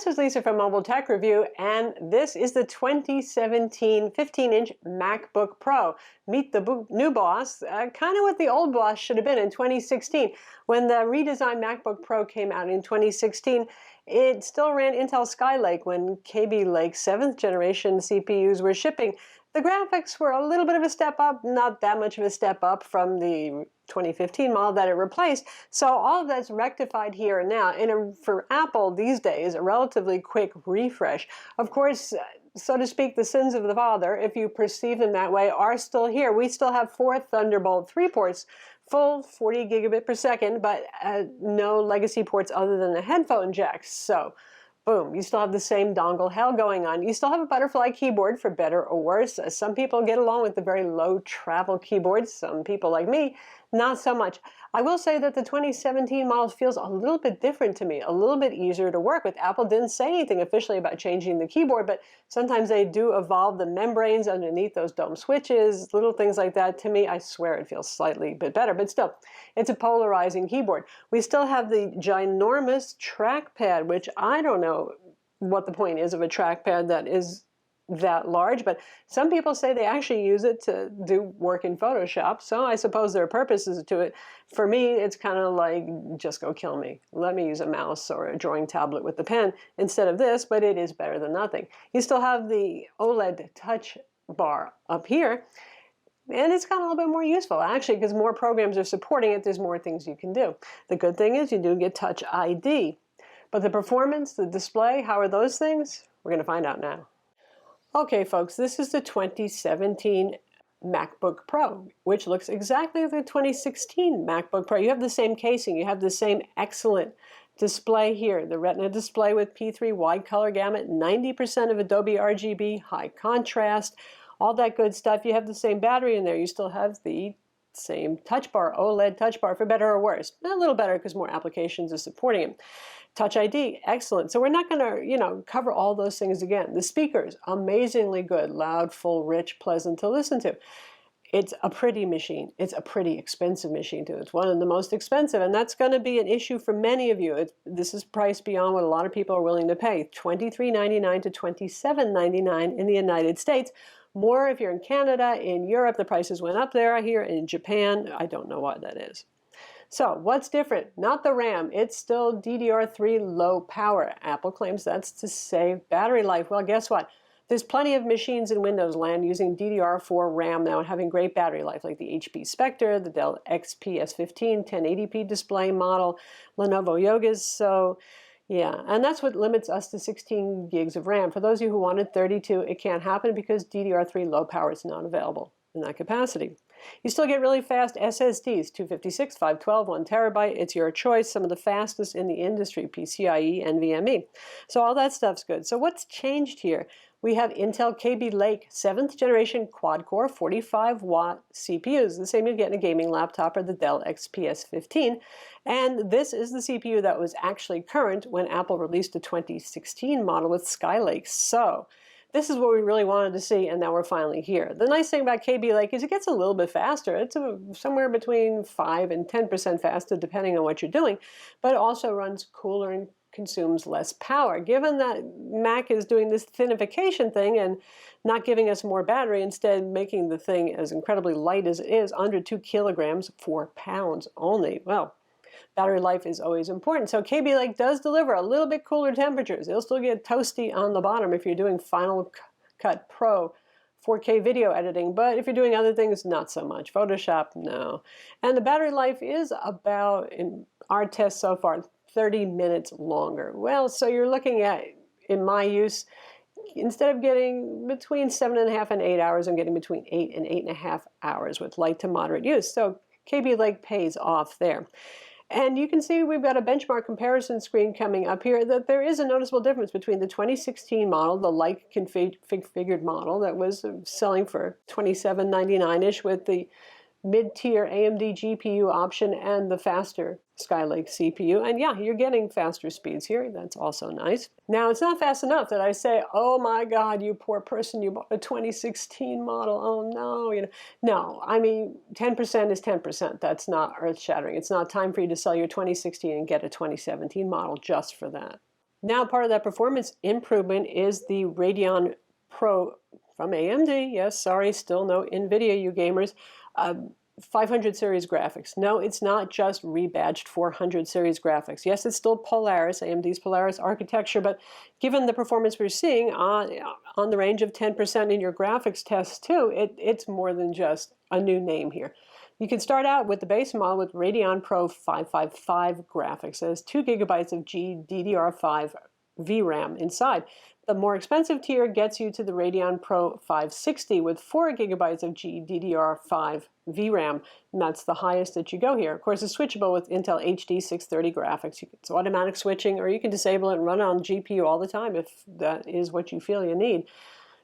This is Lisa from Mobile Tech Review, and this is the 2017 15-inch MacBook Pro. Meet the new boss, kind of what the old boss should have been in 2016. When the redesigned MacBook Pro came out in 2016, it still ran Intel Skylake when Kaby Lake 7th generation CPUs were shipping. The graphics were a little bit of a step up, not that much of a step up from the 2015 model that it replaced. So all of that's rectified here and now. And for Apple these days, a relatively quick refresh. Of course, so to speak, the sins of the father, if you perceive them that way, are still here. We still have 4 Thunderbolt 3 ports, full 40 gigabit per second, but no legacy ports other than the headphone jacks. So boom, you still have the same dongle hell going on. You still have a butterfly keyboard for better or worse. Some people get along with the very low travel keyboards. Some people like me, not so much. I will say that the 2017 model feels a little bit different to me, a little bit easier to work with. Apple didn't say anything officially about changing the keyboard, but sometimes they do evolve the membranes underneath those dome switches, little things like that. To me, I swear it feels slightly bit better, but still, it's a polarizing keyboard. We still have the ginormous trackpad, which I don't know what the point is of a trackpad that is that large, but some people say they actually use it to do work in Photoshop, so I suppose there are purposes to it. For me, it's kind of like, just go kill me. Let me use a mouse or a drawing tablet with the pen instead of this, but it is better than nothing. You still have the OLED touch bar up here, and it's gotten a little bit more useful, actually, because more programs are supporting it. There's more things you can do. The good thing is you do get Touch ID, but the performance, the display, how are those things? We're going to find out now. Okay, folks, this is the 2017 MacBook Pro, which looks exactly like the 2016 MacBook Pro. You have the same casing. You have the same excellent display here. The Retina display with P3 wide color gamut, 90% of Adobe RGB, high contrast, all that good stuff. You have the same battery in there. You still have the same touch bar, OLED touch bar, for better or worse. A little better because more applications are supporting it. Touch ID, excellent. So we're not going to, cover all those things again. The speakers, amazingly good, loud, full, rich, pleasant to listen to. It's a pretty machine. It's a pretty expensive machine too. It's one of the most expensive, and that's going to be an issue for many of you. This is priced beyond what a lot of people are willing to pay. $23.99 to $27.99 in the United States. More if you're in Canada, in Europe, the prices went up there. Here in Japan, I don't know why that is. So what's different? Not the RAM. It's still DDR3 low power. Apple claims that's to save battery life. Well, guess what? There's plenty of machines in Windows land using DDR4 RAM now and having great battery life, like the HP Spectre, the Dell XPS 15 1080p display model, Lenovo Yogas. So yeah, and that's what limits us to 16 gigs of RAM. For those of you who wanted 32, it can't happen because DDR3 low power is not available in that capacity. You still get really fast SSDs, 256, 512, 1 terabyte. It's your choice. Some of the fastest in the industry, PCIe, NVMe. So all that stuff's good. So what's changed here? We have Intel Kaby Lake 7th generation quad-core 45-watt CPUs, the same you get in a gaming laptop or the Dell XPS 15. And this is the CPU that was actually current when Apple released the 2016 model with Skylake. So this is what we really wanted to see, and now we're finally here. The nice thing about Kaby Lake is it gets a little bit faster. It's somewhere between 5 and 10% faster, depending on what you're doing, but it also runs cooler and consumes less power. Given that Mac is doing this thinnification thing and not giving us more battery, instead making the thing as incredibly light as it is, under 2 kilograms, 4 pounds only. Well, battery life is always important. So Kaby Lake does deliver a little bit cooler temperatures. It'll still get toasty on the bottom if you're doing Final Cut Pro 4K video editing, but if you're doing other things, not so much. Photoshop, no. And the battery life is about, in our test so far, 30 minutes longer. Well, so you're looking at, in my use, instead of getting between 7.5 and 8 hours, I'm getting between 8 and 8.5 hours with light to moderate use. So Kaby Lake pays off there. And you can see we've got a benchmark comparison screen coming up here, that there is a noticeable difference between the 2016 model, the light configured model that was selling for $27.99-ish with the mid-tier AMD GPU option and the faster Skylake CPU. And yeah, you're getting faster speeds here. That's also nice. Now, it's not fast enough that I say, oh my God, you poor person, you bought a 2016 model. Oh no, No, I mean, 10% is 10%. That's not earth-shattering. It's not time for you to sell your 2016 and get a 2017 model just for that. Now, part of that performance improvement is the Radeon Pro from AMD. Yes, sorry, still no NVIDIA, you gamers. 500 series graphics. No, it's not just rebadged 400 series graphics. Yes, it's still Polaris, AMD's Polaris architecture, but given the performance we're seeing on the range of 10% in your graphics tests too, it's more than just a new name here. You can start out with the base model with Radeon Pro 555 graphics. It has 2 gigabytes of GDDR5 VRAM inside. The more expensive tier gets you to the Radeon Pro 560 with 4 gigabytes of GDDR5 VRAM, and that's the highest that you go here. Of course, it's switchable with Intel HD 630 graphics. It's automatic switching, or you can disable it and run it on GPU all the time if that is what you feel you need.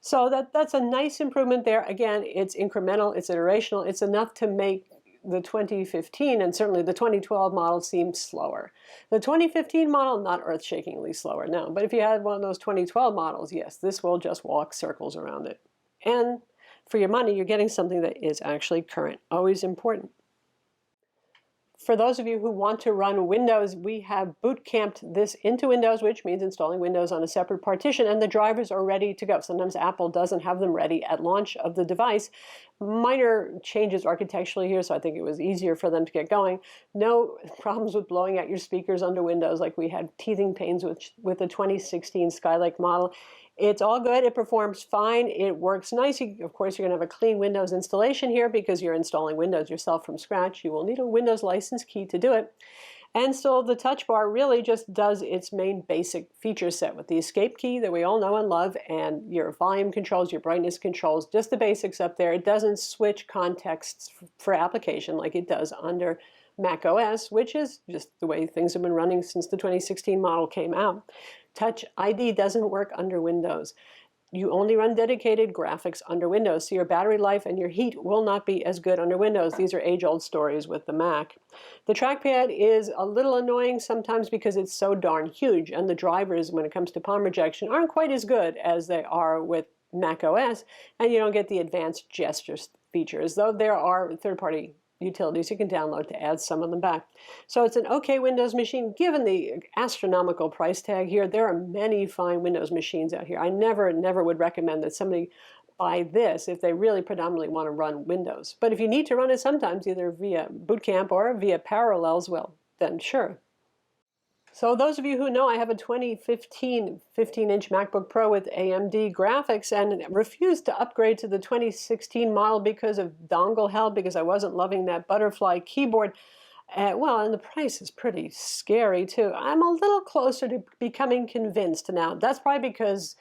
So that's a nice improvement there. Again, it's incremental, it's iterational, it's enough to make the 2015 and certainly the 2012 model seems slower. The 2015 model, not earth-shakingly slower, no. But if you had one of those 2012 models, yes, this will just walk circles around it. And for your money, you're getting something that is actually current, always important. For those of you who want to run Windows, we have boot-camped this into Windows, which means installing Windows on a separate partition, and the drivers are ready to go. Sometimes Apple doesn't have them ready at launch of the device. Minor changes architecturally here, so I think it was easier for them to get going. No problems with blowing out your speakers under Windows like we had teething pains with the 2016 Skylake model. It's all good. It performs fine. It works nice. Of course, you're going to have a clean Windows installation here because you're installing Windows yourself from scratch. You will need a Windows license key to do it. And so the touch bar really just does its main basic feature set with the escape key that we all know and love, and your volume controls, your brightness controls, just the basics up there. It doesn't switch contexts for application like it does under macOS, which is just the way things have been running since the 2016 model came out. Touch ID doesn't work under Windows. You only run dedicated graphics under Windows, so your battery life and your heat will not be as good under Windows. These are age-old stories with the Mac. The trackpad is a little annoying sometimes because it's so darn huge, and the drivers, when it comes to palm rejection, aren't quite as good as they are with macOS, and you don't get the advanced gesture features, though there are third-party utilities you can download to add some of them back. So it's an okay Windows machine. Given the astronomical price tag here, there are many fine Windows machines out here. I never would recommend that somebody buy this if they really predominantly want to run Windows. But if you need to run it sometimes, either via Boot Camp or via Parallels, well, then sure. So those of you who know, I have a 2015 15-inch MacBook Pro with AMD graphics and refused to upgrade to the 2016 model because of dongle hell, because I wasn't loving that butterfly keyboard. Well, and the price is pretty scary too. I'm a little closer to becoming convinced now. That's probably because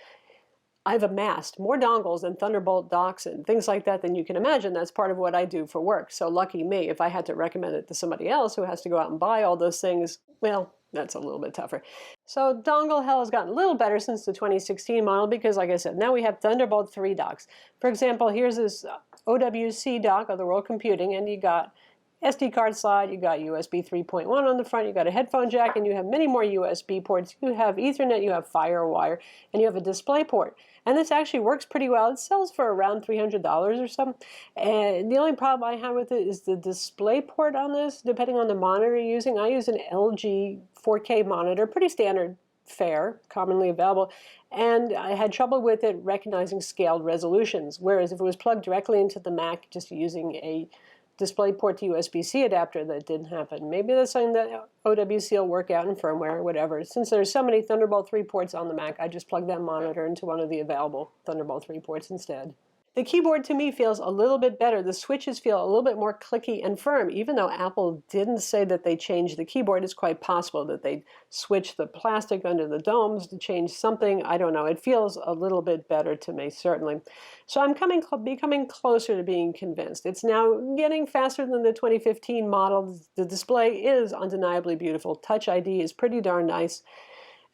I've amassed more dongles and Thunderbolt docks and things like that than you can imagine. That's part of what I do for work. So lucky me. If I had to recommend it to somebody else who has to go out and buy all those things, well, that's a little bit tougher. So dongle hell has gotten a little better since the 2016 model because, like I said, now we have Thunderbolt 3 docks. For example, here's this OWC dock of the World Computing, and you got SD card slot, you got USB 3.1 on the front, you got a headphone jack, and you have many more USB ports. You have Ethernet, you have FireWire, and you have a display port. And this actually works pretty well. It sells for around $300 or something. And the only problem I have with it is the display port on this, depending on the monitor you're using. I use an LG 4K monitor, pretty standard fare, commonly available. And I had trouble with it recognizing scaled resolutions. Whereas if it was plugged directly into the Mac, just using a DisplayPort to USB-C adapter, that didn't happen. Maybe that's something that OWC will work out in firmware or whatever. Since there's so many Thunderbolt 3 ports on the Mac, I just plug that monitor into one of the available Thunderbolt 3 ports instead. The keyboard to me feels a little bit better. The switches feel a little bit more clicky and firm. Even though Apple didn't say that they changed the keyboard, it's quite possible that they switched the plastic under the domes to change something. I don't know. It feels a little bit better to me, certainly. So I'm becoming closer to being convinced. It's now getting faster than the 2015 model. The display is undeniably beautiful. Touch ID is pretty darn nice.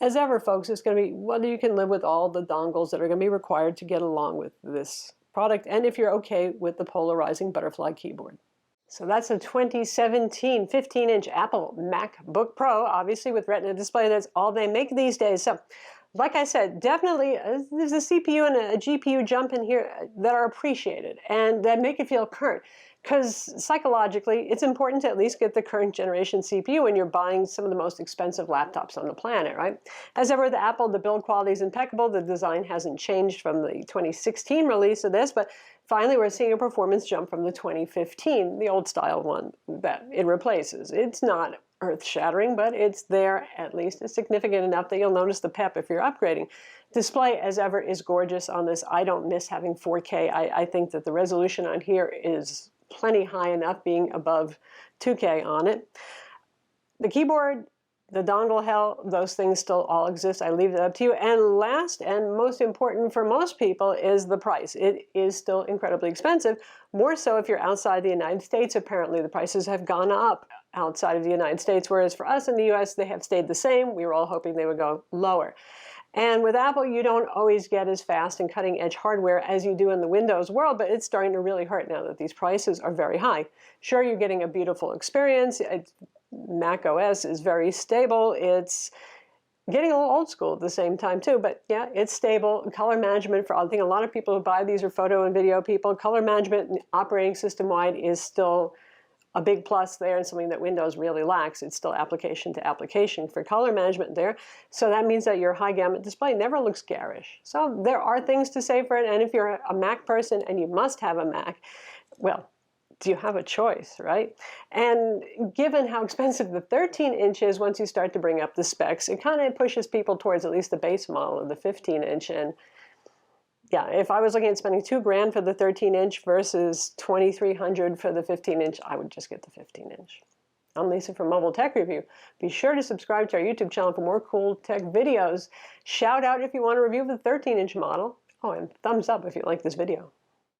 As ever, folks, it's going to be whether you can live with all the dongles that are going to be required to get along with this product, and if you're okay with the polarizing butterfly keyboard. So that's a 2017 15-inch Apple MacBook Pro, obviously with Retina display. That's all they make these days. So, like I said, definitely there's a CPU and a GPU jump in here that are appreciated and that make it feel current. because psychologically, it's important to at least get the current generation CPU when you're buying some of the most expensive laptops on the planet, right? As ever with Apple, the build quality is impeccable. The design hasn't changed from the 2016 release of this, but finally we're seeing a performance jump from the 2015, the old style one that it replaces. It's not earth-shattering, but it's there at least. It's significant enough that you'll notice the pep if you're upgrading. Display, as ever, is gorgeous on this. I don't miss having 4K. I think that the resolution on here is plenty high enough, being above 2K on it. The keyboard, the dongle hell, those things still all exist. I leave it up to you. And last and most important for most people is the price. It is still incredibly expensive, more so if you're outside the United States. Apparently the prices have gone up outside of the United States, whereas for us in the US, they have stayed the same. We were all hoping they would go lower. And with Apple, you don't always get as fast and cutting-edge hardware as you do in the Windows world, but it's starting to really hurt now that these prices are very high. Sure, you're getting a beautiful experience. macOS is very stable. It's getting a little old school at the same time too, but yeah, it's stable. Color management, for I think a lot of people who buy these are photo and video people. Color management operating system-wide is still a big plus there, and something that Windows really lacks. It's still application to application for color management there. So that means that your high gamut display never looks garish. So there are things to say for it, and if you're a Mac person and you must have a Mac, well, do you have a choice, right? And given how expensive the 13-inch is, once you start to bring up the specs, it kind of pushes people towards at least the base model of the 15-inch. And yeah, if I was looking at spending $2,000 for the 13-inch versus $2,300 for the 15-inch, I would just get the 15-inch. I'm Lisa from Mobile Tech Review. Be sure to subscribe to our YouTube channel for more cool tech videos. Shout out if you want a review of the 13-inch model. Oh, and thumbs up if you like this video.